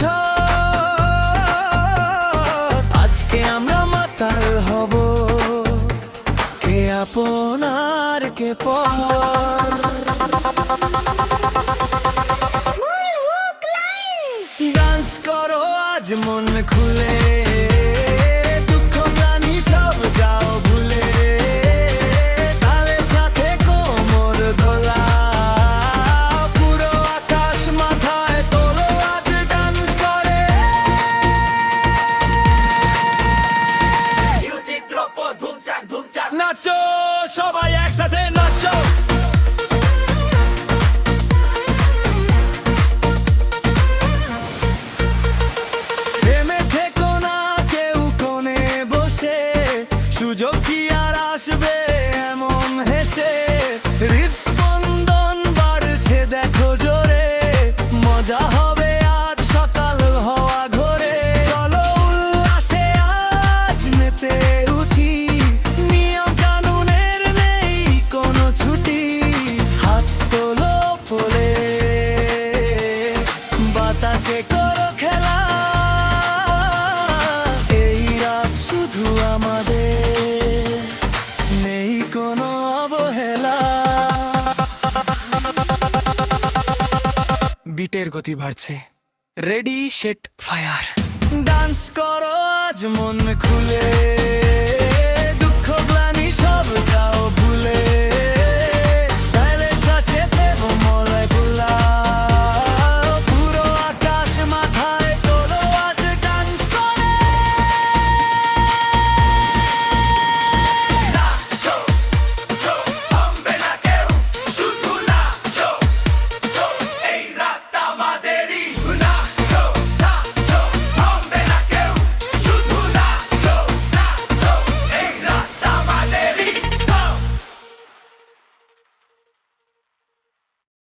ঝড়। আজকে আমরা মাতাল হব, কে আপনার কে পর। ডান্স করো আজ মন খুলে, দুঃখ গ্লানি সব যাও ভুলে। তালের সাথে কোমর দোলাও, পুরো আকাশ মাথায় তোলো, আজ ডান্স করে। মিউজিক দ্রব্য ধুমচাক ধুমচাক, নাচো সবাই একসাথে নাচো। সুযোগ কি আর আসবে এমন হেসে, হৃদস্পন্দন বাড়ছে দেখো জোরে। মজা হবে আজ সকাল হওয়া ঘরে, চলো উল্লাসে আজ মেতে উঠি। নিয়ম কানুনের নেই কোনো ছুটি, হাত তোলো পলে বাতাসে করো খেলা। এই রাত শুধু আমাদের, নেই কোনো অবহেলা। বিটের গতি বাড়ছে, রেডি সেট ফায়ার। ডান্স করো আজ মন খুলে, দুঃখ গ্লানি সব যাও ভুলে।